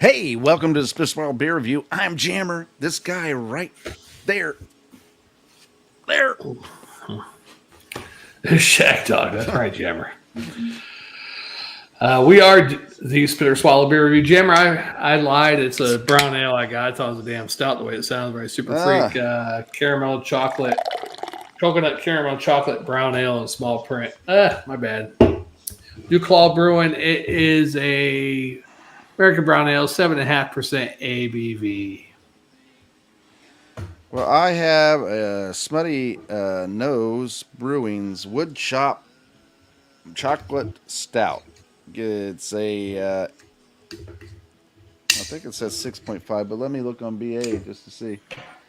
Hey, welcome to the Small Beer Review. I'm Jammer. This guy right there. There. Shagdog, that's right, Jammer. We are the Spitter Swallow Beer Review. Jammer, I lied. It's a brown ale I got. I thought it was a damn stout the way it sounds. Very super freak. Caramel chocolate, coconut caramel chocolate brown ale in small print. My bad. Duclaw Brewing. It is a American brown ale, 7.5% ABV. Well, I have a Smuttynose Brewing's Woodchop Chocolate Stout. It's a, I think it says 6.5, but let me look on BA just to see.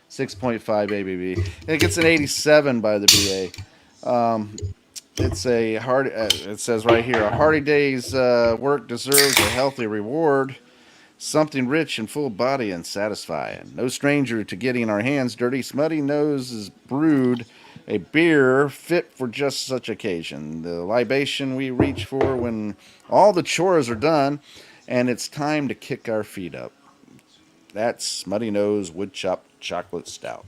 6.5 ABV. I think it's an 87 by the BA. It's a hearty. It says right here, a hearty day's work deserves a healthy reward. Something rich and full body and satisfying. No stranger to getting our hands dirty, Smuttynose is brewed a beer fit for just such occasion. The libation we reach for when all the chores are done and it's time to kick our feet up. That's Smuttynose Woodchop Chocolate Stout.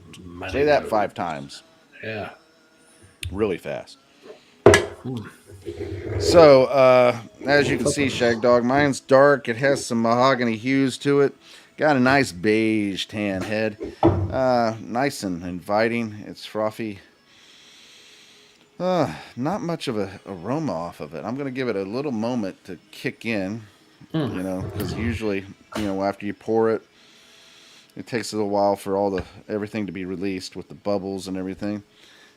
Say that 5 times. Yeah. Really fast. So, as you can see, Shagdog, mine's dark. It has some mahogany hues to it. Got a nice beige tan head. Nice and inviting. It's frothy. Not much of a aroma off of it. I'm going to give it a little moment to kick in, because usually, after you pour it, it takes a little while for everything to be released with the bubbles and everything.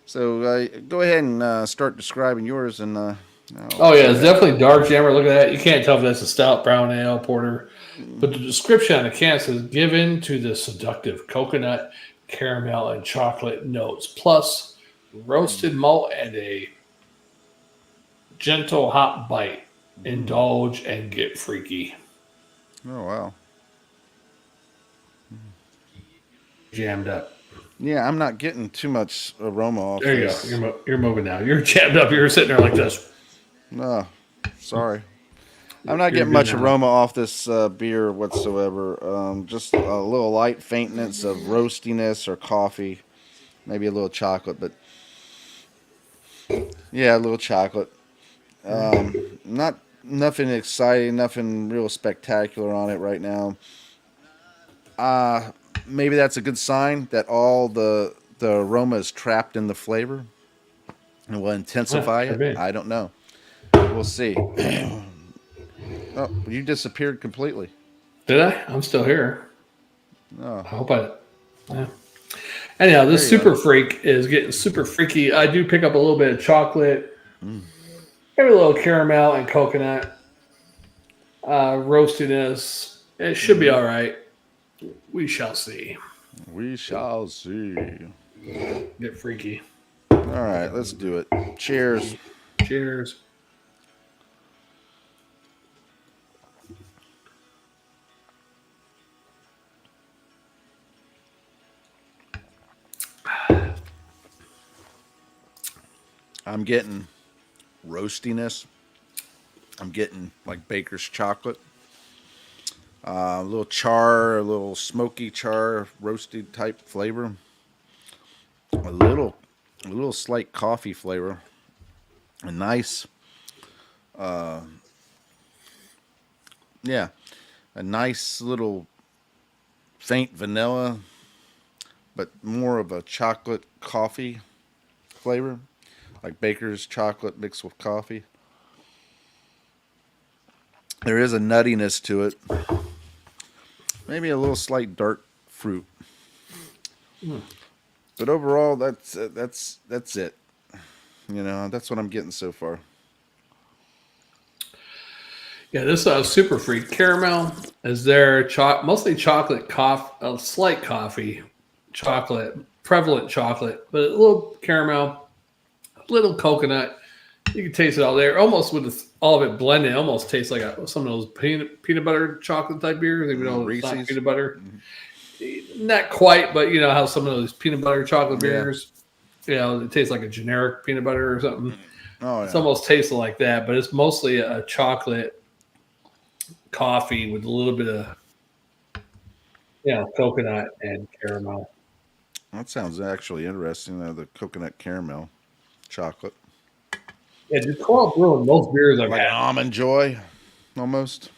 So go ahead and start describing yours. And it's definitely dark, Jammer. Look at that. You can't tell if that's a stout, brown ale, porter. But the description on the can says, given to the seductive coconut, caramel, and chocolate notes, plus roasted malt and a gentle hop bite. Indulge and get freaky. Oh, wow. Jammed up. Yeah, I'm not getting too much aroma off There you this. go. You're moving now. You're jammed up. You're sitting there like this. No, sorry. I'm not getting much aroma off this beer whatsoever. Just a little light faintness of roastiness or coffee. Maybe a little chocolate, but yeah, a little chocolate. Nothing exciting, nothing real spectacular on it right now. Maybe that's a good sign that all the aroma is trapped in the flavor and will intensify it. I don't know. We'll see. Oh, you disappeared completely. Did I? I'm still here. Oh. I hope I. Yeah. Anyhow, this super freak is getting super freaky. I do pick up a little bit of chocolate, maybe a little caramel and coconut roastiness. It should be all right. We shall see. We shall see. Get freaky. All right, let's do it. Cheers. Cheers. I'm getting roastiness. I'm getting like baker's chocolate. A little char, a little smoky char, roasted type flavor. A little slight coffee flavor. A nice, a nice little faint vanilla, but more of a chocolate coffee flavor, like baker's chocolate mixed with coffee. There is a nuttiness to it. Maybe a little slight dark fruit. But overall, that's it. That's what I'm getting so far. Yeah, this super freak caramel is there. Mostly chocolate, slight coffee, chocolate, prevalent chocolate, but a little caramel, a little coconut. You can taste it all there, almost with all of it blended. It almost tastes like some of those peanut butter chocolate type beers. Even though it's not peanut butter, not quite, but you know how some of those peanut butter chocolate beers, it tastes like a generic peanut butter or something. Oh, yeah. It's almost tasting like that, but it's mostly a chocolate coffee with a little bit of coconut and caramel. That sounds actually interesting. The coconut caramel chocolate, Yeah, Duclaw brewing most beers I've like an had almond joy, almost.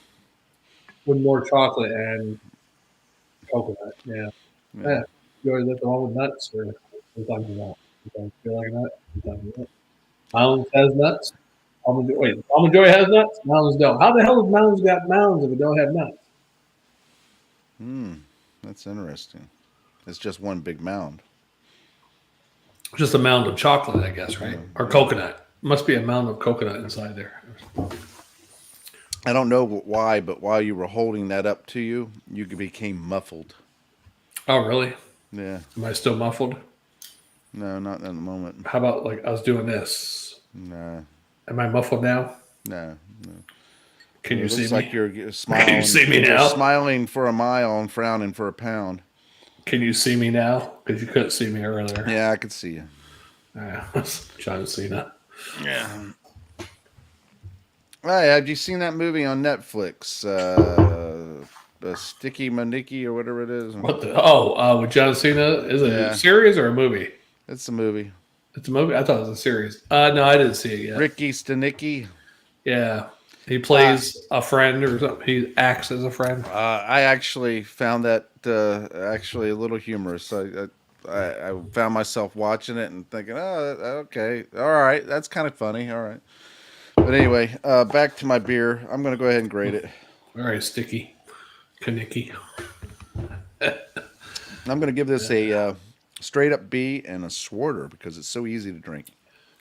with more chocolate and coconut. Yeah. Yeah. Yeah. You always have the one with nuts or sometimes you don't. Sometimes you feel like a nut, sometimes you don't. Mounds has nuts. Almond Joy has nuts. Mounds don't. How the hell does Mounds got mounds if it don't have nuts? Hmm. That's interesting. It's just one big mound. Just a mound of chocolate, I guess, right? Or coconut. Must be a mound of coconut inside there. I don't know why, but while you were holding that up to you, you became muffled. Oh, really? Yeah. Am I still muffled? No, not in the moment. How about like I was doing this? No. Am I muffled now? No. Can you It see looks me? like you're smiling. Can you see me You're now? smiling for a mile and frowning for a pound. Can you see me now? Because you couldn't see me earlier. Yeah, I could see you. John Cena. Yeah. Hey, have you seen that movie on Netflix? Sticky Maniki or whatever it is. What the? Oh, with John Cena? Is it a series or a movie? It's a movie. It's a movie? I thought it was a series. No, I didn't see it yet. Ricky Stenicki. Yeah. He plays a friend or something. He acts as a friend. I actually found that actually a little humorous. I found myself watching it and thinking, oh, okay, all right, that's kind of funny. All right. But anyway, back to my beer. I'm going to go ahead and grade it. All right, Sticky. Kaniki. I'm going to give this a straight up B and a Swarter because it's so easy to drink.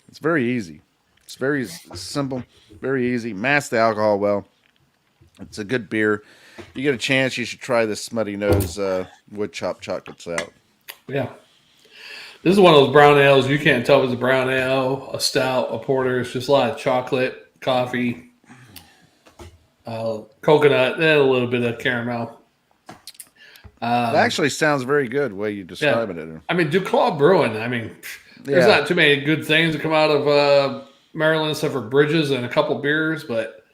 It's very easy. It's very simple, very easy. Mask the alcohol well. It's a good beer. If you get a chance, you should try this Smuttynose Woodchop chocolate stout. Yeah. This is one of those brown ales. You can't tell if it's a brown ale, a stout, a porter. It's just a lot of chocolate, coffee, coconut, and a little bit of caramel. It actually sounds very good the way you describe it. I mean, Duclaw Brewing. I mean, there's not too many good things that come out of Maryland except for Bridges and a couple beers, but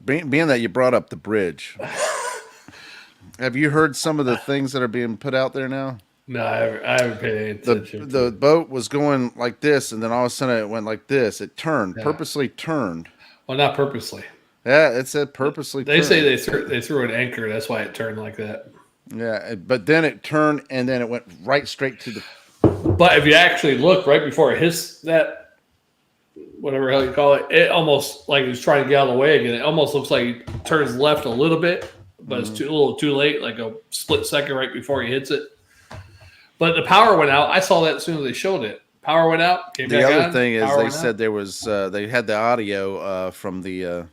being that you brought up the bridge, have you heard some of the things that are being put out there now? No, I haven't paid any attention. The boat was going like this, and then all of a sudden it went like this. It turned, purposely turned. Well, not purposely. Yeah, it said purposely. They say they threw an anchor. That's why it turned like that. Yeah, but then it turned, and then it went right straight to the. But if you actually look right before it hits that, whatever the hell you call it, it almost like it's trying to get out of the way again. It almost looks like it turns left a little bit, but it's a little too late, like a split second right before he hits it. But the power went out. I saw that as soon as they showed it. Power went out. Came back the other on, thing is they said there was they had the audio from the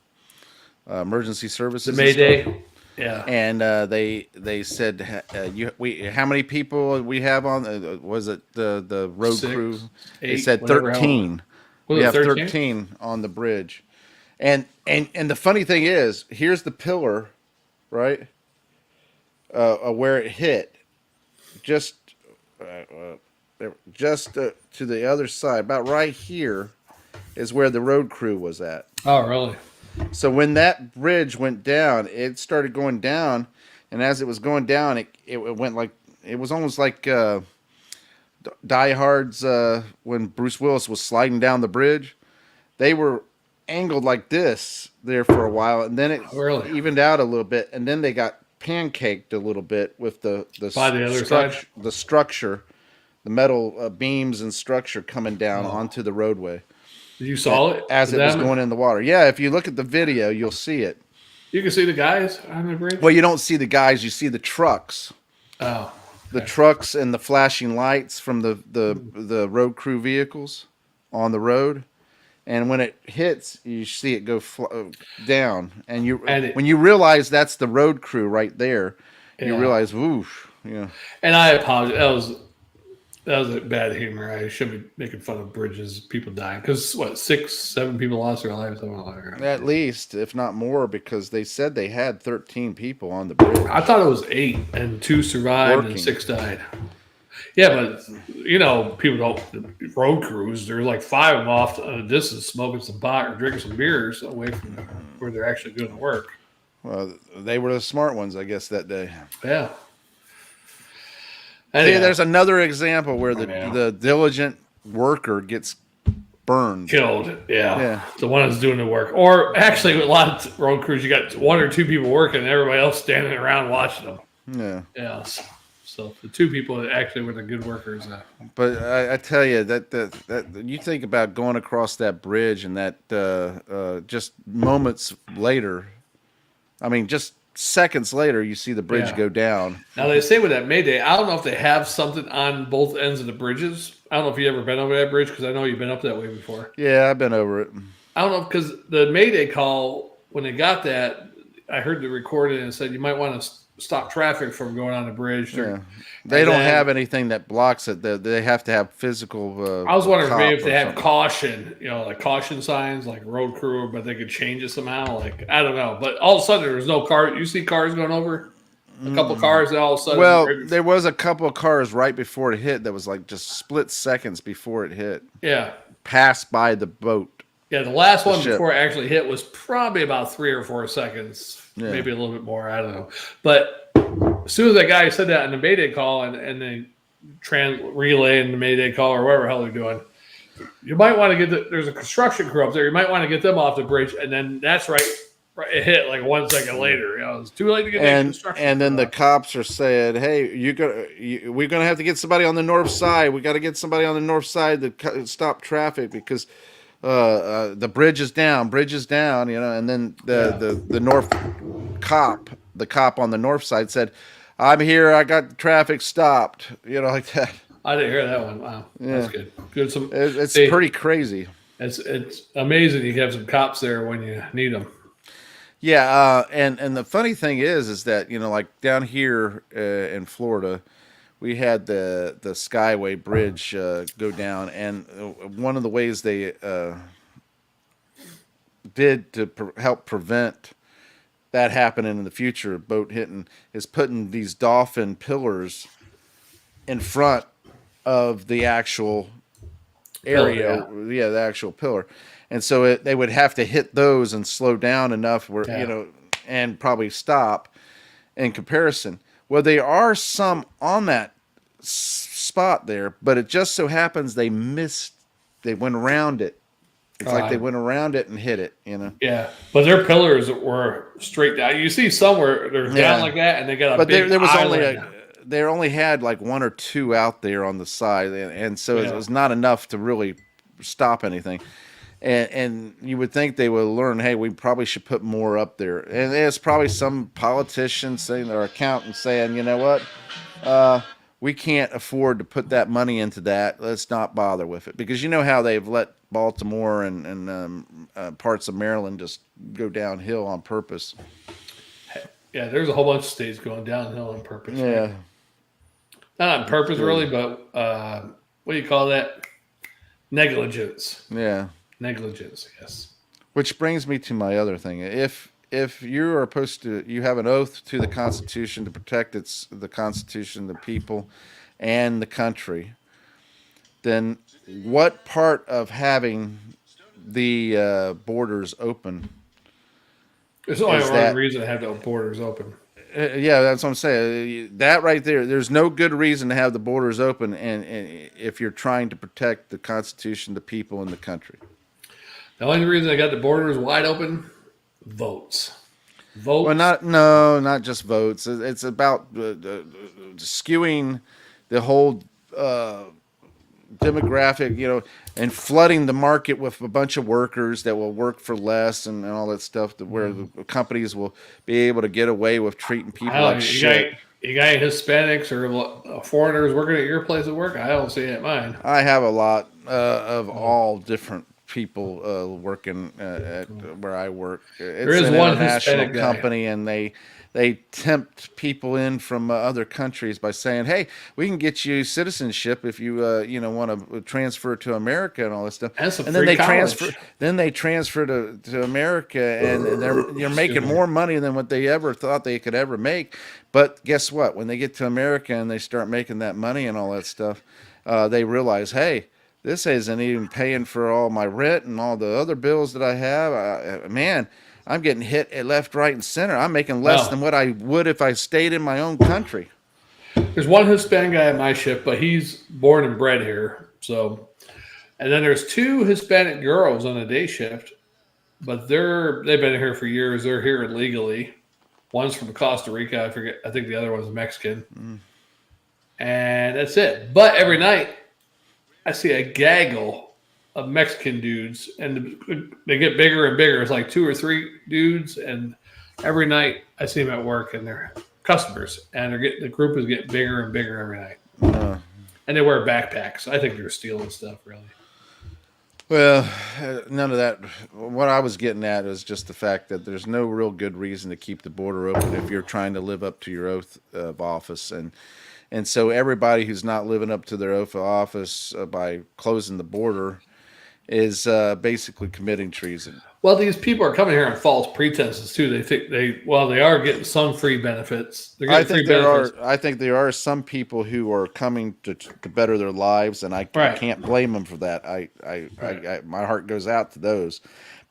emergency services. The Mayday. Yeah. And they said how many people we have on was it the road 6, crew? 8, they said 13. We have 13 on the bridge. And the funny thing is, here's the pillar, right? Where it hit, just to the other side, about right here, is where the road crew was at. Oh, really? So when that bridge went down, it started going down, and as it was going down, it went like it was almost like Die Hard's when Bruce Willis was sliding down the bridge. They were angled like this there for a while, and then it evened out a little bit, and then they got pancaked a little bit with the other side, the structure, the metal beams and structure coming down onto the roadway. You saw it as it was going in the water. Yeah, if you look at the video, you'll see it. You can see the guys on the bridge. Well, you don't see the guys; you see the trucks. Oh, the trucks and the flashing lights from the road crew vehicles on the road. And when it hits, you see it go down, and when you realize that's the road crew right there, you realize, woof, yeah. And I apologize. That was a bad humor. I should be making fun of bridges, people dying because 6, 7 people lost their lives. At least, if not more, because they said they had 13 people on the bridge. I thought it was 8, and 2 survived and 6 died. Yeah, but people don't road crews. There's like 5 of them off a distance smoking some pot or drinking some beers away from where they're actually doing the work. Well, they were the smart ones, I guess, that day. Yeah. See, Anyhow, there's another example where yeah. the diligent worker gets burned. Killed. Yeah. Yeah. The one that's doing the work. Or actually, with a lot of road crews, you got one or two people working and everybody else standing around watching them. Yeah. Yeah. So the two people that actually were the good workers. But I tell you that you think about going across that bridge and that just moments later, I mean, just seconds later, you see the bridge Yeah. go down. Now they say with that Mayday, I don't know if they have something on both ends of the bridges. I don't know if you've ever been over that bridge because I know you've been up that way before. Yeah, I've been over it. I don't know because the Mayday call when they got that, I heard the recording and it said you might want to stop traffic from going on the bridge. Yeah. They don't have anything that blocks it. They have to have physical. I was wondering maybe if cop they or have something. caution, like caution signs, like road crew, but they could change it somehow. Like I don't know, but all of a sudden there was no car. You see cars going over, a couple cars, and all of a sudden, Well, there was a couple of cars right before it hit that was like just split seconds before it hit, yeah, passed by the boat. yeah. The last one ship. before it actually hit was probably about 3 or 4 seconds, Yeah. maybe a little bit more. I don't know, but as soon as that guy said that in the Mayday call and they relay in the Mayday call or whatever the hell they're doing, you might want to get there's a construction crew up there. You might want to get them off the bridge, and then that's right. It hit like 1 second later. It's too late to get that construction. And then crew the off. cops are saying, "Hey, we're gonna have to get somebody on the north side. We got to get somebody on the north side to stop traffic because the bridge is down. Bridge is down. And then the north cop, the cop on the north side said, "I'm here. I got the traffic stopped." Like that. I didn't hear that one. Wow, that's good. Good. It's pretty crazy. It's amazing you can have some cops there when you need them. Yeah, and the funny thing is that like down here in Florida, we had the Skyway Bridge go down, and one of the ways they did to help prevent that happening in the future, boat hitting, is putting these dolphin pillars in front of the actual area. Yeah, the actual pillar. And so they would have to hit those and slow down enough where, and probably stop in comparison. Well, there are some on that spot there, but it just so happens they went around it. It's like they went around it and hit it, Yeah, but their pillars were straight down. You see somewhere they're down like that, and they got a big there was island. they only had like one or two out there on the side, and so it was not enough to really stop anything. And you would think they would learn, hey, we probably should put more up there. And there's probably some politicians saying, or accountant saying, you know what, we can't afford to put that money into that. Let's not bother with it. Because you know how they've let Baltimore and parts of Maryland just go downhill on purpose. Yeah, there's a whole bunch of states going downhill on purpose. Yeah. Right? Not on purpose, really, but what do you call that? Negligence. Yeah. Negligence, yes. Which brings me to my other thing. If you are supposed to, you have an oath to the Constitution to protect the Constitution, the people, and the country, then what part of having the borders open? There's only one reason to have the borders open. Yeah, that's what I'm saying. That right there, there's no good reason to have the borders open, and if you're trying to protect the Constitution, the people, and the country. The only reason I got the borders wide open, votes. Well, not just votes. It's about skewing the whole demographic, and flooding the market with a bunch of workers that will work for less and all that stuff, where the companies will be able to get away with treating people like shit. You got any Hispanics or foreigners working at your place of work? I don't see it at mine. I have a lot of all different people working at where I work. It's an one international Hispanic company, and they tempt people in from other countries by saying, "Hey, we can get you citizenship if you want to transfer to America and all this stuff." That's and then they transfer to America, and you're making more money than what they ever thought they could ever make. But guess what? When they get to America and they start making that money and all that stuff, they realize, hey, this isn't even paying for all my rent and all the other bills that I have. I'm getting hit at left, right, and center. I'm making less than what I would if I stayed in my own country. There's one Hispanic guy at my shift, but he's born and bred here. So, and then there's 2 Hispanic girls on a day shift, but they've been here for years. They're here illegally. One's from Costa Rica. I forget. I think the other one's Mexican. And that's it. But every night, I see a gaggle of Mexican dudes, and they get bigger and bigger. It's like 2 or 3 dudes, and every night I see them at work, and they're customers, and the group is getting bigger and bigger every night. And they wear backpacks. I think they're stealing stuff, really. Well, none of that. What I was getting at is just the fact that there's no real good reason to keep the border open if you're trying to live up to your oath of office. And so everybody who's not living up to their oath of office by closing the border is basically committing treason. Well, these people are coming here on false pretenses too. They think they are getting some free benefits. I think there are some people who are coming to better their lives, and I can't blame them for that. My heart goes out to those.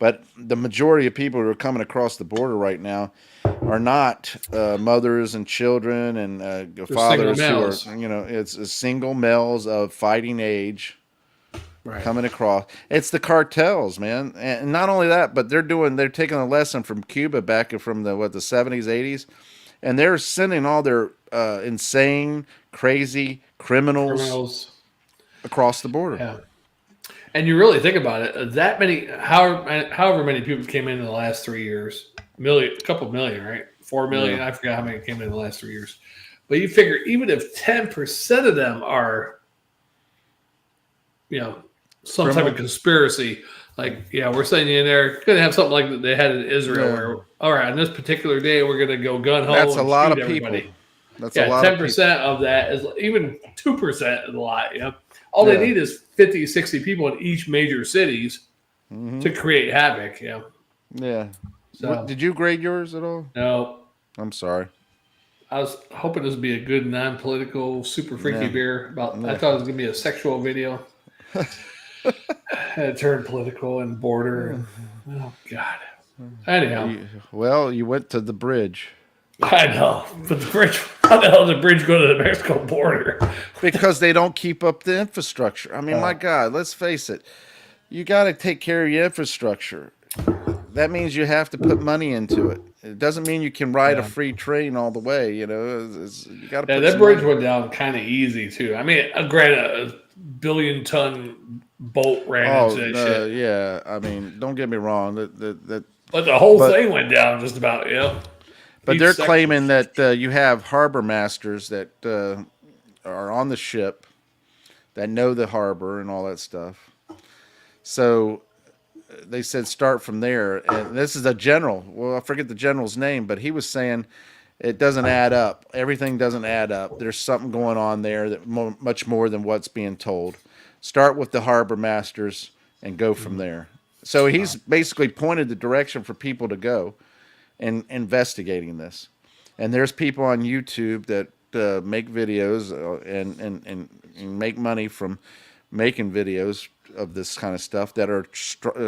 But the majority of people who are coming across the border right now are not mothers and children and fathers who are, it's single males of fighting age. Right. Coming across, it's the cartels, man, and not only that, but they're taking a lesson from Cuba back from the 70s, 80s, and they're sending all their insane, crazy criminals across the border. Yeah, and you really think about it, that many, however many people came in the last 3 years, a couple million, right? 4 million. Yeah. I forgot how many came in the last 3 years, but you figure even if 10% of them are, some type of conspiracy, like, we're sending you in there. Going to have something like that they had in Israel, where, all right, on this particular day, we're going to go gun ho. That's a lot of people. That's a lot 10% of that is even 2% is a lot. All they need is 50, 60 people in each major cities to create havoc. Yeah. So, did you grade yours at all? No. I'm sorry. I was hoping this would be a good non-political, super freaky beer. I thought it was going to be a sexual video. It turned political and border. Oh, God. Anyhow. You went to the bridge. I know. But the bridge, how the hell did the bridge go to the Mexico border? Because they don't keep up the infrastructure. I mean, my God, let's face it. You got to take care of your infrastructure. That means you have to put money into it. It doesn't mean you can ride a free train all the way. You got to. That bridge went down kind of easy too. I mean, granted, a billion-ton boat ran into that shit. Yeah, I mean, don't get me wrong. But the whole thing went down just about. But they're claiming that you have harbor masters that are on the ship that know the harbor and all that stuff. So they said start from there. And this is a general. Well, I forget the general's name, but he was saying it doesn't add up. Everything doesn't add up. There's something going on there that much more than what's being told. Start with the harbor masters and go from there. So he's basically pointed the direction for people to go and investigating this. And there's people on YouTube that make videos and make money from making videos of this kind of stuff that are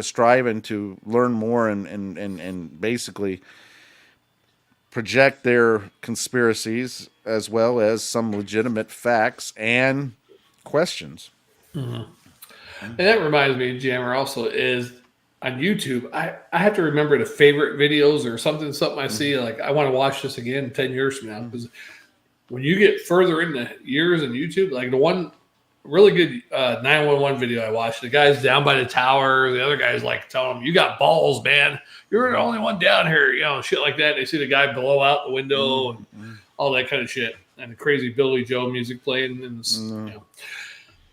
striving to learn more and basically project their conspiracies as well as some legitimate facts and questions. Mm-hmm. And that reminds me, Jammer, also is on YouTube, I have to remember to favorite videos or something I see, like I want to watch this again 10 years from now. Because when you get further in the years in YouTube, like the one really good 911 video I watched, the guy's down by the tower, the other guy's like telling him, you got balls, man. You're the only one down here, shit like that. They see the guy blow out the window and all that kind of shit. And the crazy Billy Joe music playing. And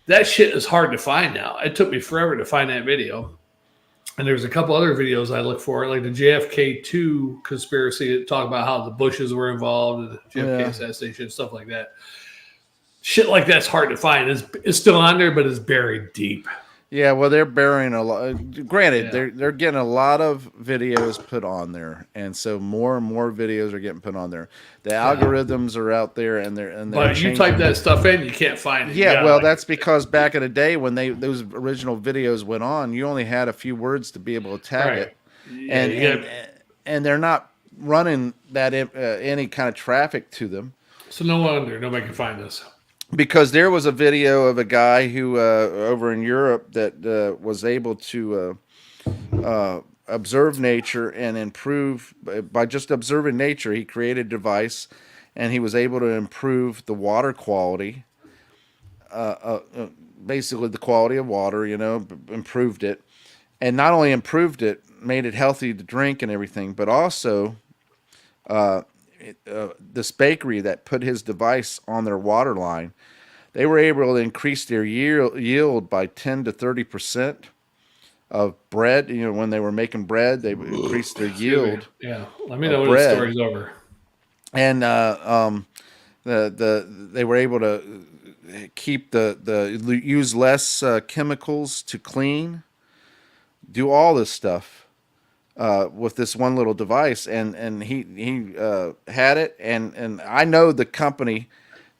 that shit is hard to find now. It took me forever to find that video. And there's a couple other videos I look for, like the JFK2 conspiracy that talk about how the Bushes were involved in the JFK assassination, stuff like that. Shit like that's hard to find. It's still on there, but it's buried deep. Yeah, well, they're burying a lot. Granted, they're getting a lot of videos put on there, and so more and more videos are getting put on there. The algorithms are out there, and they're. But you type that stuff in, you can't find it. Yeah, well, that's because back in the day when those original videos went on, you only had a few words to be able to tag it, and they're not running that any kind of traffic to them. So no wonder nobody can find this. Because there was a video of a guy who over in Europe that was able to observe nature and improve by just observing nature. He created a device, and he was able to improve the water quality, basically the quality of water. Improved it, and not only improved it, made it healthy to drink and everything, but also this bakery that put his device on their water line, they were able to increase their yield by 10 to 30% of bread. When they were making bread, they increased their yield. Yeah, let me know when the story's over. And they were able to keep use less chemicals to clean, do all this stuff with this one little device. And he had it, and I know the company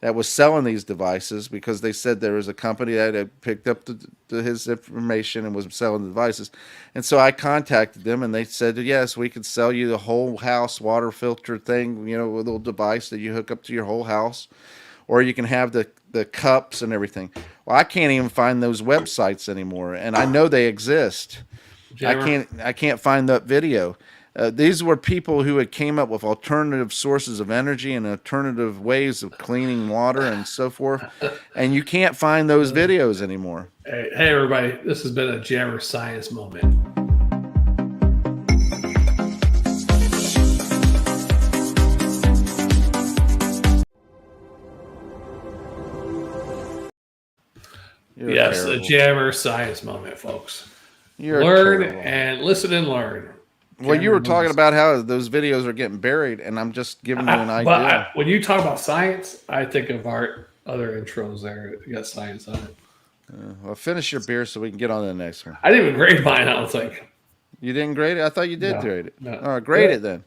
that was selling these devices, because they said there was a company that had picked up his information and was selling the devices. And so I contacted them, and they said, yes, we could sell you the whole house water filter thing, with a little device that you hook up to your whole house, or you can have the cups and everything. Well, I can't even find those websites anymore, and I know they exist. Jammer. I can't find that video. These were people who had came up with alternative sources of energy and alternative ways of cleaning water and so forth, and you can't find those videos anymore. Hey, everybody, this has been a Jammer Science moment. Yes, terrible. A Jammer Science moment, folks. Learn terrible. And listen and learn. Well, you were talking about how those videos are getting buried, and I'm just giving you an idea. When you talk about science, I think of our other intros there. You got science on it. Well, finish your beer so we can get on to the next one. I didn't even grade mine, I don't think. You didn't grade it? I thought you did grade it. No. All right, grade it then.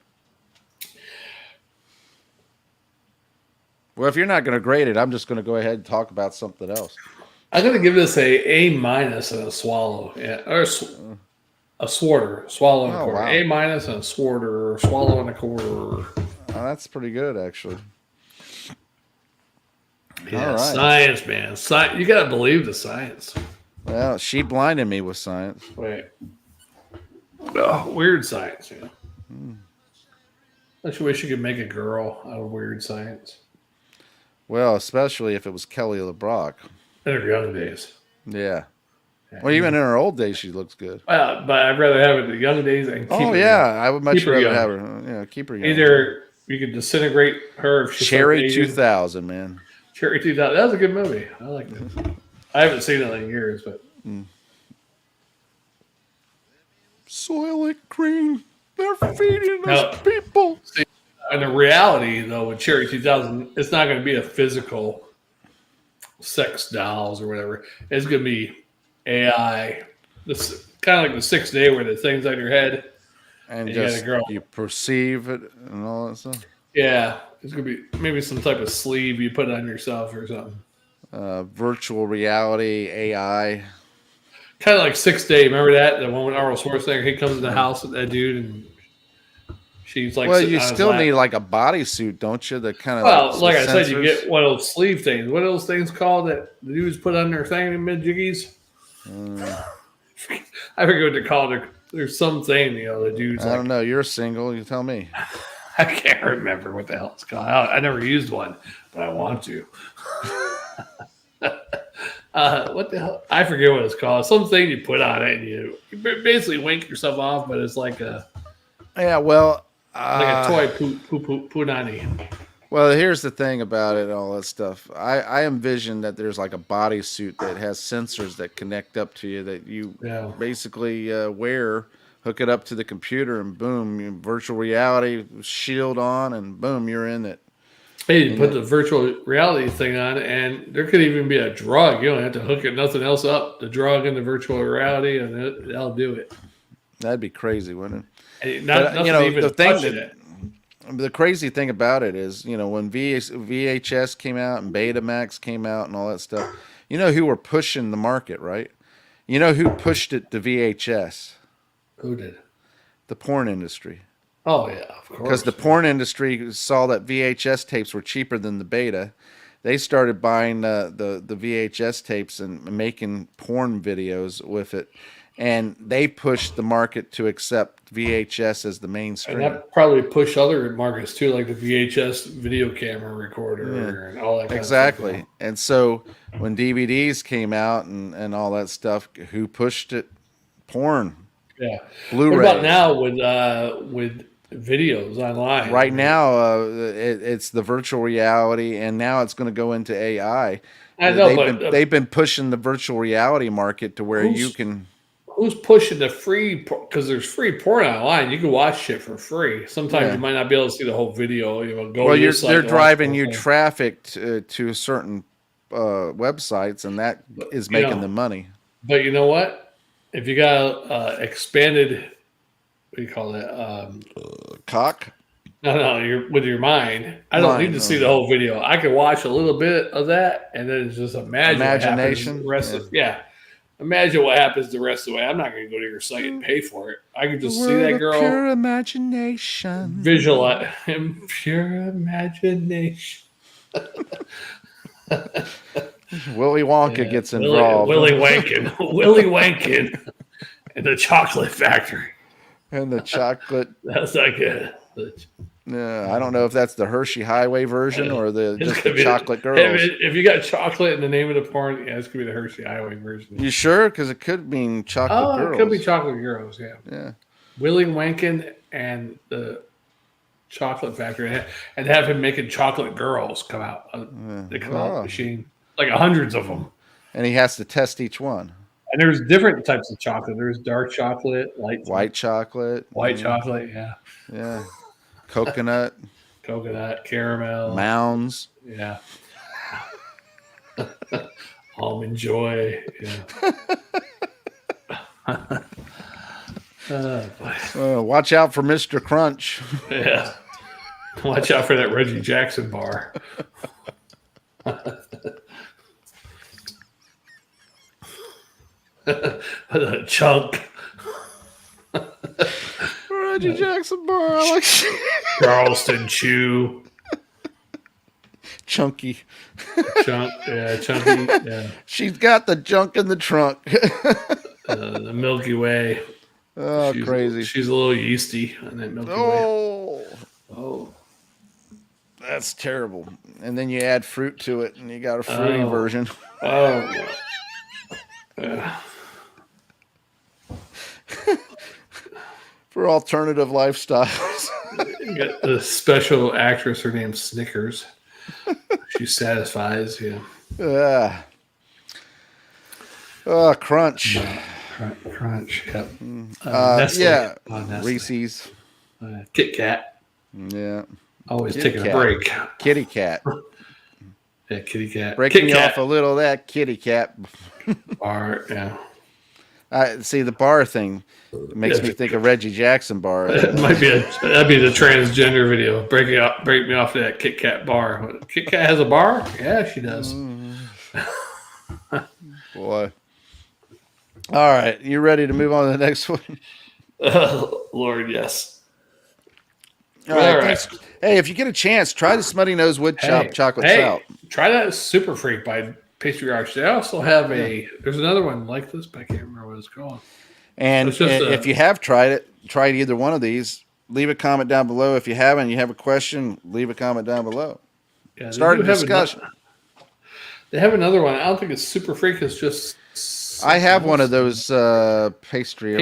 Well, if you're not going to grade it, I'm just going to go ahead and talk about something else. I'm going to give this A- and a swallow. Yeah, or a swarter, swallow and a quarter. Wow. A- and a swarter, swallow and a quarter. Oh, that's pretty good, actually. Yeah, all right. Science, man. You got to believe the science. Well, she blinded me with science. Wait. Oh, weird science, yeah. I just wish you could make a girl out of weird science. Well, especially if it was Kelly LeBrock. In her young days. Yeah. Well, even in her old days, she looks good. Well, but I'd rather have it in the young days and keep her young. I would much rather have her. Keep her young. Either you could disintegrate her if she's Cherry 2000, man. Cherry 2000. That was a good movie. I like that. I haven't seen it in years, but. Soylent Green. They're feeding us people. See, and the reality, though, with Cherry 2000, it's not going to be a physical sex dolls or whatever. It's going to be AI. This kind of like the 6th day where the thing's on your head. And just you perceive it and all that stuff. Yeah. It's going to be maybe some type of sleeve you put on yourself or something. Virtual reality, AI. Kind of like 6th Day. Remember that? The one with Arnold Schwarzenegger. He comes in the house with that dude and she's like. Well, you still need like a bodysuit, don't you? The kind of. Well, like I said, you get one of those sleeve things. What are those things called that the dudes put on their thing in mid-jiggies? I forget what they're called. There's something, the dudes. I don't know. You're single. You tell me. I can't remember what the hell it's called. I never used one, but I want to. What the hell? I forget what it's called. Something you put on it and you basically wink yourself off, but it's like a. Yeah, well. Like a toy punani. Well, here's the thing about it, all that stuff. I envision that there's like a bodysuit that has sensors that connect up to you that you basically wear, hook it up to the computer, and boom, virtual reality shield on, and boom, you're in it. Hey, you put the virtual reality thing on, and there could even be a drug. You don't have to hook it, nothing else up. The drug and the virtual reality, and that'll do it. That'd be crazy, wouldn't it? The crazy thing about it is, when VHS came out and Betamax came out and all that stuff, who were pushing the market, right? Who pushed it to VHS? Who did? The porn industry. Oh yeah, of Because course. the porn industry saw that VHS tapes were cheaper than the beta. They started buying the VHS tapes and making porn videos with it. And they pushed the market to accept VHS as the And mainstream. that probably pushed other markets too, like the VHS video camera Yeah, recorder and all that kind of stuff. You exactly. And so when DVDs came out and all that stuff, who pushed it? Porn, Yeah. What about Blu-rays. now with videos online? I Right mean, now, it's the virtual reality, and now it's going to go into AI. I know, but They've been pushing the virtual reality market to where you who's can. who's pushing the free? Because there's free porn online. You can watch shit for free. Sometimes you Yeah. might not be able to see the whole video. You know, go Well, to this they're site to watch the driving whole you thing. traffic to certain websites, and that But is you making know, them money. but you know what? If you got expanded, what do you call that? Cock No, you're with your mind. I don't need mind, to see the whole video. I can watch a little bit of that and then just imagine what happens the imagination. rest Yeah. of Imagine what happens the rest of the way. I'm not going to go to your site and pay for it. I can The just see world that of girl pure imagination. visualize in pure imagination. Willy Wonka Yeah, gets involved. Willy Wankin, Willy Wankin, and the chocolate factory. And the chocolate. That's like I don't know if that's the Hershey Highway version or it's just gonna the be chocolate girls. If you got chocolate in the name of the porn, yeah, it's gonna be the Hershey Highway version. You sure? Because it could mean chocolate Oh, girls. it could be chocolate girls. Yeah, Yeah. Willy Wankin and the chocolate factory, and have him making chocolate girls come out. They come out of the machine, like hundreds of them. And he has to test each one. And there's different types of chocolate. There's dark chocolate, White chocolate. white chocolate, yeah, Yeah. Coconut. coconut, caramel, Mounds. yeah, almond joy, yeah. Watch out for Mr. Crunch. Yeah. Watch out for that Reggie Jackson bar. The chunk. Reggie Jackson bar. I like Charleston Chew. Chunky. Chunk. Yeah, chunky. Yeah. She's got the junk in the trunk. The Milky Way. Oh, crazy. She's a little yeasty on that Milky Way. Oh. That's terrible. And then you add fruit to it, and you got a fruity version. Oh. For alternative lifestyles. You got the special actress, her name's Snickers. She satisfies, yeah. Crunch. Crunch, yep. Nestle. Yeah. Nestle. Reese's. Kit Kat. Yeah. Always Kitty taking Cat. a break. Kitty cat. Yeah, Kitty Cat. Breaking Kit me Kat off a little of that kitty cat. bar, yeah. See, the bar thing makes me think of Reggie Jackson bar. It might be that'd be the transgender video. Break me off that Kit Kat bar. Kit Kat has a bar? Yeah, she does. Boy. All right, you ready to move on to the next one? Lord, yes. All right. Thanks. Hey, if you get a chance, try the Smuttynose Woodchop Chocolate Stout. Try that Super Freak by PastryArchy. They also have there's another one like this, but I can't remember what it's called. And if you have tried either one of these, leave a comment down below. If you haven't, you have a question, leave a comment down below. Yeah, Start a discussion. They have another one. I don't think it's Super Freak. It's just. I have one of those pastry.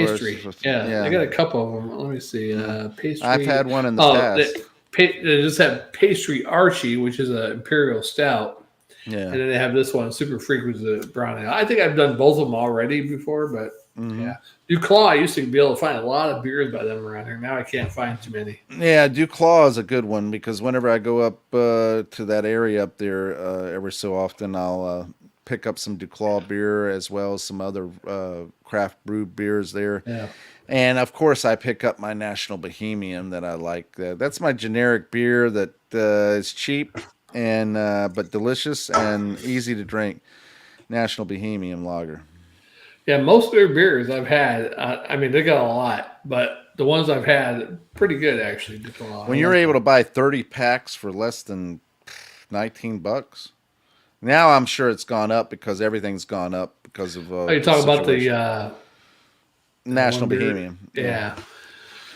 Yeah, I got a couple of them. Let me see. Pastry. I've had one in the past. They just have PastryArchy, which is an imperial stout. Yeah. And then they have this one, Super Freak, which is a brown ale. I think I've done both of them already before, but yeah. Duclaw, I used to be able to find a lot of beers by them around here. Now I can't find too many. Yeah, Duclaw is a good one because whenever I go up to that area up there, every so often I'll pick up some Duclaw beer as well as some other craft brewed beers there. Yeah. And of course, I pick up my National Bohemian that I like. That's my generic beer that is cheap and but delicious and easy to drink. National Bohemian Lager. Yeah, most of their beers I've had, I mean, they got a lot, but the ones I've had, pretty good actually. Duclaw. I When you're like able them. to buy 30 packs for less than $19, now I'm sure it's gone up because everything's gone up because of Oh, you the talking about situation. the one National beer? Bohemian, yeah. Yeah,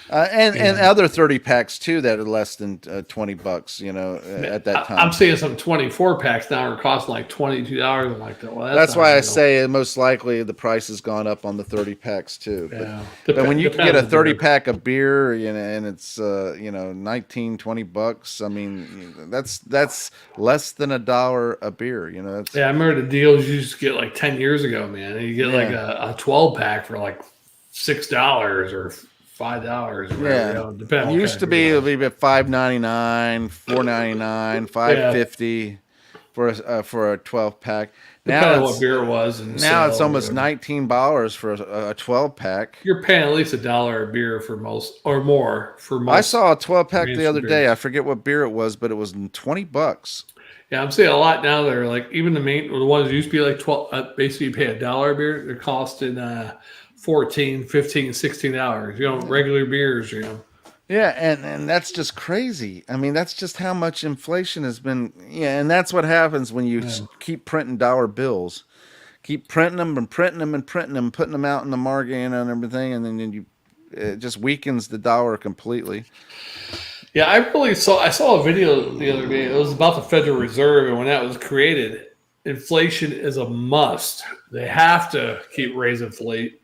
And yeah. other 30 packs too that are less than $20, Man, at that I'm time. seeing some 24 packs now are costing like $22. I'm like, well, that's That's not why I real. say most likely the price has gone up on the 30 packs too. Yeah, But when you can get depends a on the 30 beer. pack of beer, and it's 19, $20, I mean, that's less than $1 a beer, that's, Yeah, I remember the deals you used to get like 10 years ago, man. And you get like yeah. a 12 pack for like $6 or $5 or whatever, Yeah. depending on what kind Used of to beer be it it'll was. be about $5.99, $4.99, Yeah, 5.50 for a 12 pack. Now depending on what it's beer it was and now it's sales or almost whatever. $19 for a 12 pack. You're paying at least $1 a beer for most, or more for I most saw a 12 pack the mainstream other day. I beers. forget what beer it was, but it was $20. Yeah, I'm seeing a lot now. They're like even the ones that used to be like 12. Basically, you pay $1 a beer. They're costing 14, 15, $16. Regular beers. Yeah, and that's just crazy. I mean, that's just how much inflation has been. Yeah, and that's what happens when you Yeah. keep printing dollar bills. Keep printing them and printing them and printing them, putting them out in the market and everything, and then it just weakens the dollar completely. Yeah, I saw a video the other day. It was about the Federal Reserve, and when that was created, inflation is a must. They have to keep raising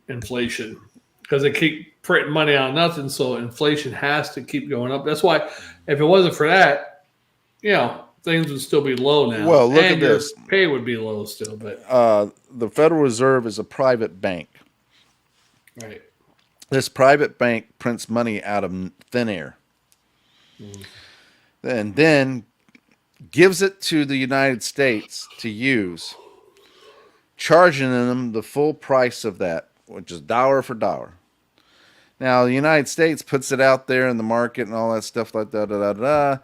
inflation because they keep printing money on nothing. So inflation has to keep going up. That's why, if it wasn't for that, things would still be low now, Well, look at and your this. pay would be low still. But The Federal Reserve is a private bank. right, This private bank prints money out of thin air, and then gives it to the United States to use, charging them the full price of that, which is dollar for dollar. Now, the United States puts it out there in the market and all that stuff like that, da, da, da,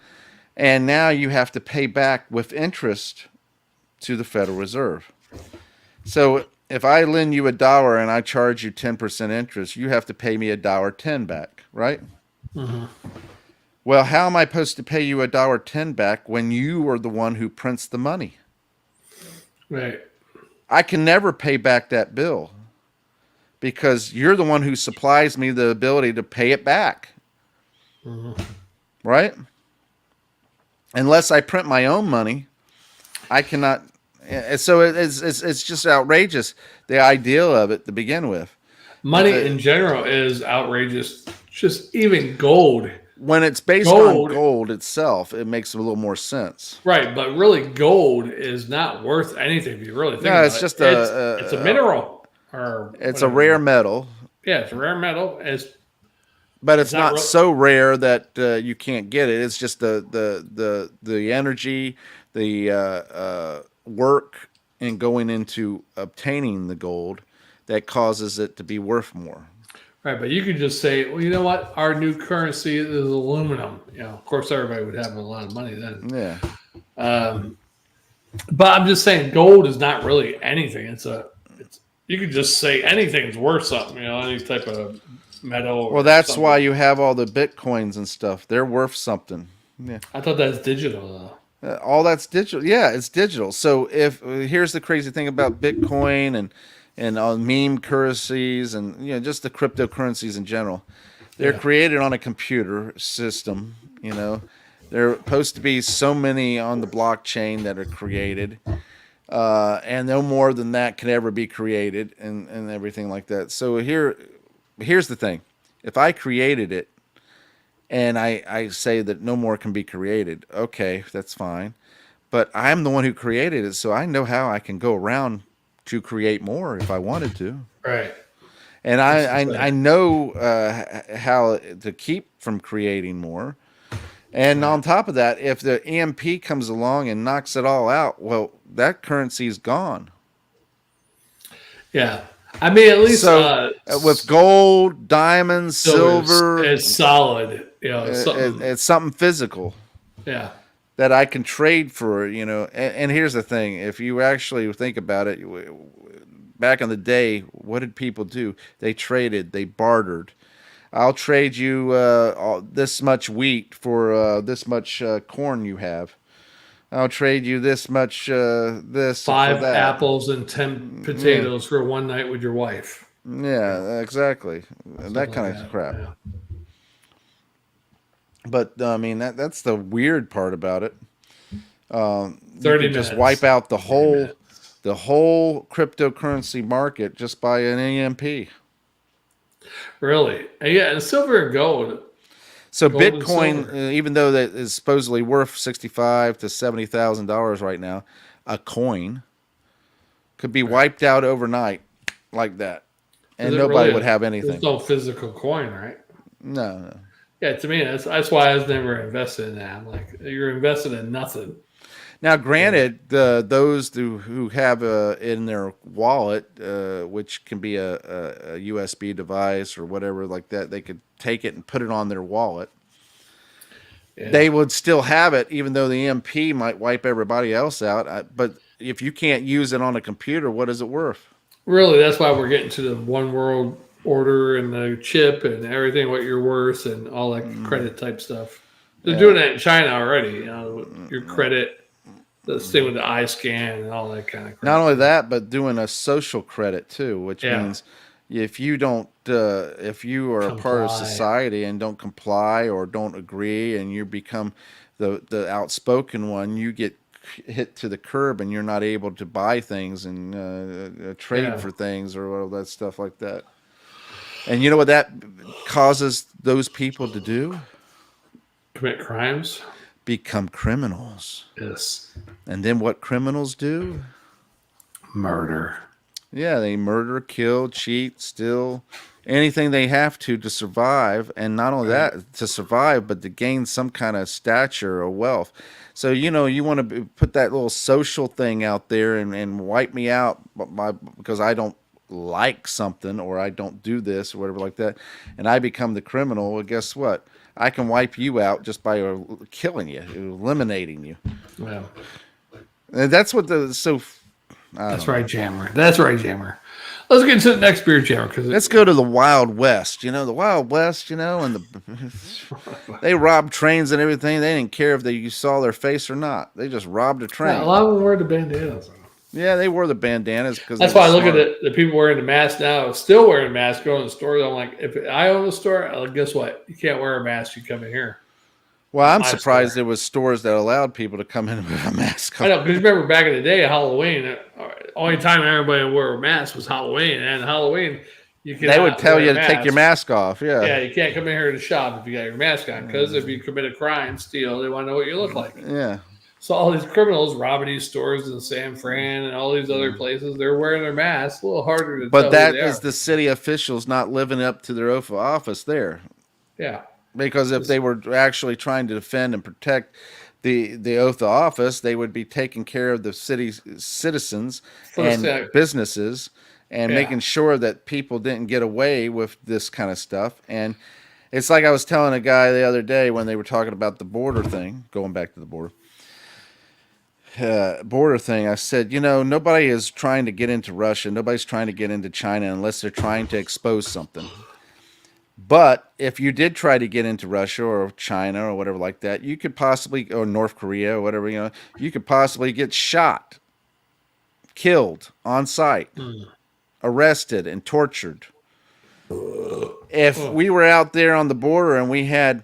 and now you have to pay back with interest to the Federal Reserve. So if I lend you $1 and I charge you 10% interest, you have to pay me $1.10 back, right? Well, how am I supposed to pay you $1.10 back when you are the one who prints the money? right. I can never pay back that bill because you're the one who supplies me the ability to pay it back, right? Unless I print my own money, I cannot. So it's just outrageous, the ideal of it to begin with. Money in general is outrageous. Just even gold. When it's based on Gold gold itself, it makes a little more sense. Right, but really, gold is not worth anything if you really think No, about it's it. just It's a mineral or it's a whatever. rare metal, Yeah, it's a rare metal. but It's it's not not real. so rare that you can't get it. It's just the energy, the work in going into obtaining the gold that causes it to be worth more. Right, but you could just say, well, you know what? Our new currency is aluminum. Of course, everybody would have a lot of money then. Yeah. Um, but I'm just saying, gold is not really anything. It's you could just say anything's worth something. Any type of metal Well, or that's why something. you have all the bitcoins and stuff. They're worth something. Yeah. I thought that's digital though. All that's digital. Yeah, it's digital. So if here's the crazy thing about Bitcoin and meme currencies and just the cryptocurrencies in general, they're Yeah, created on a computer system. There are supposed to be so many on the blockchain that are created, and no more than that can ever be created, and everything like that. So here's the thing: if I created it and I say that no more can be created, okay, that's fine. But I'm the one who created it, so I know how I can go around to create more if I wanted to. right. And That's the I thing. know how to keep from creating more. And Right. on top of that, if the EMP comes along and knocks it all out, well, that currency's gone. Yeah, I mean, at least So with gold, diamonds, silver silver, is solid. Something. it's something physical Yeah, that I can trade for. And here's the thing: if you actually think about it, back in the day, what did people do? They traded, they bartered. I'll trade you this much wheat for this much corn you have. I'll trade you this much this for 5 that. apples and 10 potatoes for one night with your wife. Yeah, exactly. That kind of crap. Yeah. But I mean, that's the weird part about it. 30 minutes. Just wipe out the whole cryptocurrency market just by an EMP. Really? And yeah, and silver and gold. So Bitcoin, even though that is supposedly worth $65,000 to $70,000 right now, a coin could be wiped out overnight like that, and nobody would have anything. There's no physical coin, right? No. Yeah, to me, that's why I was never invested in that. Like, you're invested in nothing. Now, granted, those who have in their wallet, which can be a USB device or whatever like that, they could take it and put it on their wallet. Yeah. They would still have it, even though the EMP might wipe everybody else out. But if you can't use it on a computer, what is it worth? Really, that's why we're getting to the one world order and the chip and everything, what you're worth and all that credit type stuff. They're doing that in China already. You know, your credit. The thing with the eye scan and all that kind of crap. Not only that, but doing a social credit too, which means if you don't, if you are a part of society and don't comply or don't agree, and you become the outspoken one, you get hit to the curb, and you're not able to buy things and trade for things or all that stuff like that. And you know what that causes those people to do? Commit crimes. Become criminals. Yes. And then what criminals do? Murder. Yeah, they murder, kill, cheat, steal, anything they have to survive. And not only that, to survive, but to gain some kind of stature or wealth. So, you know, you want to put that little social thing out there and wipe me out because I don't like something or I don't do this or whatever like that. And I become the criminal. Well, guess what? I can wipe you out just by killing you, eliminating you. Yeah. And that's what That's right, Jammer. That's right, Jammer. Let's get into the next beer, Jammer. Let's go to the Wild West. You know, the Wild West, and they robbed trains and everything. They didn't care if you saw their face or not. They just robbed a train. Yeah, a lot of them wear the bandanas. Yeah, they wore the bandanas because that's why I look at the people wearing the mask now, still wearing a mask, going to the store. I'm like, if I own a store, guess what? You can't wear a mask. You come in here. Well, I'm surprised there was stores that allowed people to come in with a mask on. I know, because remember back in the day, Halloween, the only time everybody wore a mask was Halloween. And Halloween, they would tell you to take your mask off. Yeah. Yeah, you can't come in here to shop if you got your mask on, because if you commit a crime, steal, they want to know what you look like. Yeah. So all these criminals robbing these stores in San Fran and all these other places, they're wearing their masks. A little harder to tell. But that is the city officials not living up to their oath of office there. Yeah. Because if they were actually trying to defend and protect the oath of office, they would be taking care of the city's citizens and businesses and making sure that people didn't get away with this kind of stuff. And it's like I was telling a guy the other day when they were talking about the border thing, going back to the border thing, I said, nobody is trying to get into Russia. Nobody's trying to get into China unless they're trying to expose something. But if you did try to get into Russia or China or whatever like that, you could possibly, or North Korea or whatever, you could possibly get shot, killed on site, arrested, and tortured. If we were out there on the border and we had,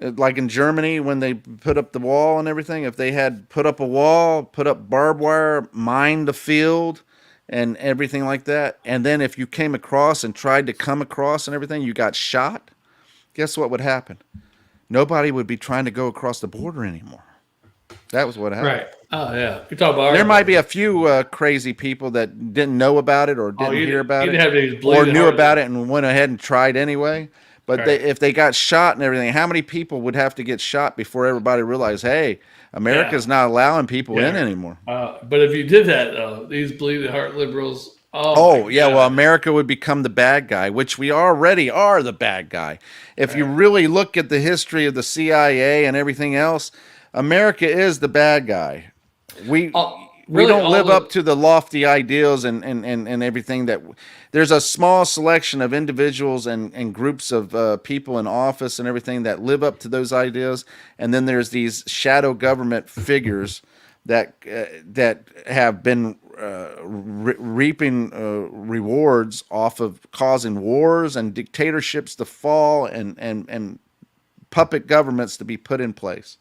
like in Germany, when they put up the wall and everything, if they had put up a wall, put up barbed wire, mined the field and everything like that, and then if you came across and tried to come across and everything, you got shot, guess what would happen? Nobody would be trying to go across the border anymore. That was what happened. Right. Oh, yeah. You're talking about there might be a few crazy people that didn't know about it or didn't hear about it or knew about it and went ahead and tried anyway. But if they got shot and everything, how many people would have to get shot before everybody realized, hey, America's not allowing people in anymore? But if you did that, these bleeding heart liberals. Well, America would become the bad guy, which we already are the bad guy. If you really look at the history of the CIA and everything else, America is the bad guy. we really don't live all up to the lofty ideals and everything that there's a small selection of individuals and groups of people in office and everything that live up to those ideas, and then there's these shadow government figures that have been reaping rewards off of causing wars and dictatorships to fall and puppet governments to be put in place.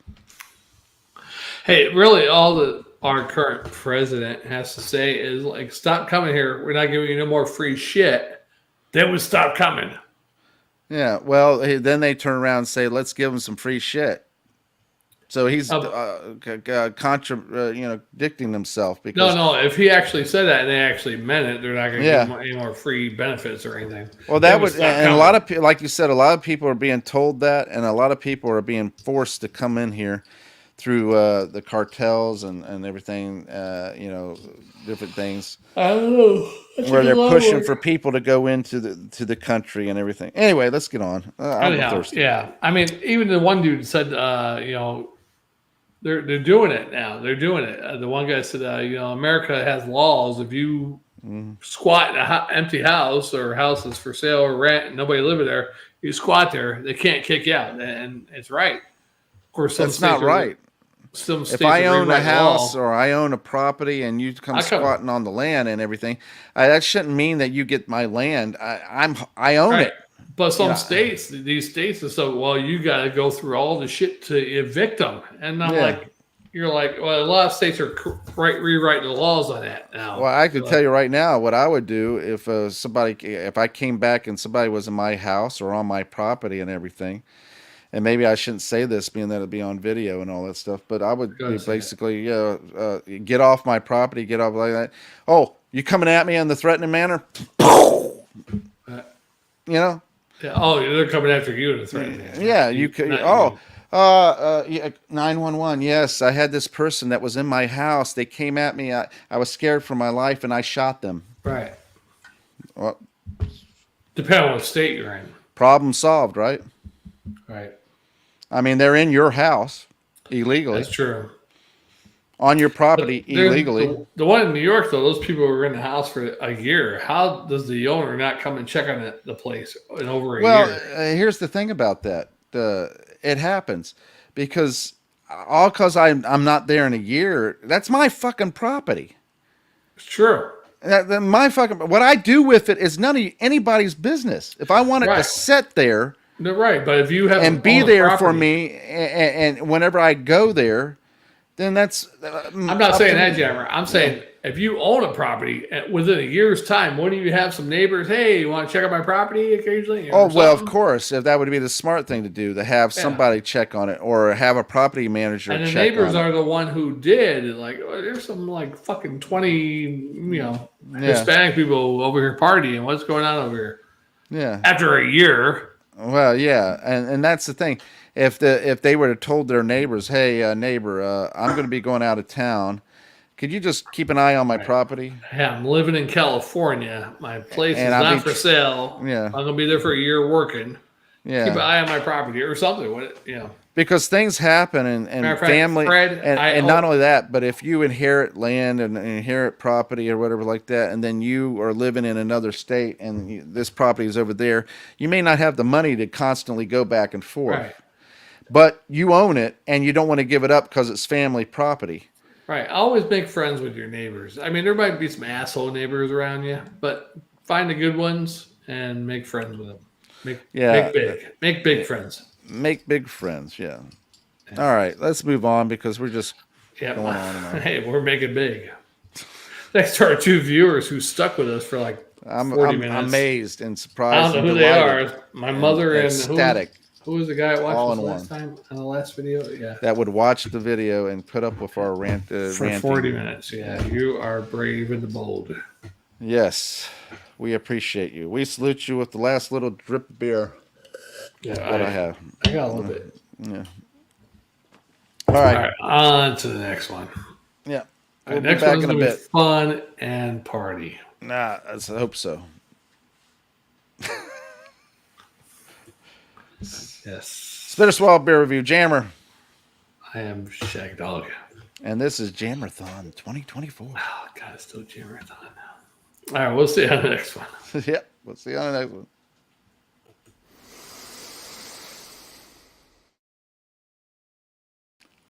Hey, really, all that our current president has to say is like, stop coming here. We're not giving you no more free shit. Then we stop coming. Yeah, well, then they turn around and say, let's give them some free shit. So he's contradicting himself because No. If he actually said that and they actually meant it, they're not going to yeah. give him any more free benefits or anything. Well, that would, and a lot of people, like you said, a lot of people are being told that, and a lot of people are being forced to come in here through the cartels and everything, different things. I don't know. Where they're pushing for people to go into the country and everything. Anyway, let's get on. I'm thirsty. Yeah, I mean, even the one dude said, they're doing it now. They're doing it. The one guy said, America has laws. If you squat in an empty house or houses for sale or rent and nobody living there, you squat there, they can't kick you out. And it's right. Of course, that's not right. If I own a house or I own a property and you come squatting on the land and everything, that shouldn't mean that you get my land. I own it. But some states, these states, and so well, you got to go through all the shit to evict them. And I'm like, you're like, well, a lot of states are rewriting the laws on that now. Well, I could tell you right now what I would do if if I came back and somebody was in my house or on my property and everything. And maybe I shouldn't say this, being that it'd be on video and all that stuff. But I would basically, get off my property, get off like that. Oh, you coming at me in the threatening manner? Yeah. Oh, they're coming after you in a threatening manner. Yeah, you could. 911. Yes, I had this person that was in my house. They came at me. I was scared for my life, and I shot them. Right. Well, depending on what state you're in. Problem solved, right? Right. I mean, they're in your house illegally. That's true. On your property illegally. The one in New York, though, those people were in the house for a year. How does the owner not come and check on the place in over a year? Well, here's the thing about that. It happens because I'm not there in a year. That's my fucking property. It's true. What I do with it is none of anybody's business. If I want it to sit there. No, right, but if you have and be there for me, and whenever I go there, then that's. I'm not saying that, Jammer. I'm saying if you own a property within a year's time, wouldn't you have some neighbors? Hey, you want to check out my property occasionally? Well, of course, if that would be the smart thing to do, to have somebody check on it or have a property manager. And the check neighbors on are the one who did. Like, there's some like fucking 20, Hispanic people over here partying. What's going on over here? Yeah. After a year. Well, yeah, and that's the thing. If they were to told their neighbors, "Hey, neighbor, I'm going to be going out of town. Could you just keep an eye on my property?" Yeah, I'm living in California. My place is not for sale. Yeah, I'm going to be there for a year working. Yeah, keep an eye on my property or something. Because things happen and family, and not only that, but if you inherit land and inherit property or whatever like that, and then you are living in another state and this property is over there, you may not have the money to constantly go back and forth. Right. But you own it and you don't want to give it up because it's family property. Right. Always make friends with your neighbors. I mean, there might be some asshole neighbors around you, but find the good ones and make friends with them. Make big friends. Make big friends, yeah. All right, let's move on because we're just going on and on. Hey, we're making big. Thanks to our 2 viewers who stuck with us for like 40 minutes. I'm amazed and surprised. I don't know who they are. My mother and ecstatic. Who was the guy that watched us last time on the last video? Yeah. That would watch the video and put up with our rant. For 40 minutes, yeah. You are brave and bold. Yes, we appreciate you. We salute you with the last little drip of beer. Yeah, what I have. I got a little bit. Yeah. All right. On to the next one. Yeah. We'll next one's going to be fun and party. Nah, I hope so. Yes. Spit a Swallow beer review. Jammer. I am Shagdog. And this is Jammerthon 2024. Oh, God, it's still Jammerthon now. All right, we'll see you on the next one. Yeah, we'll see you on the next one.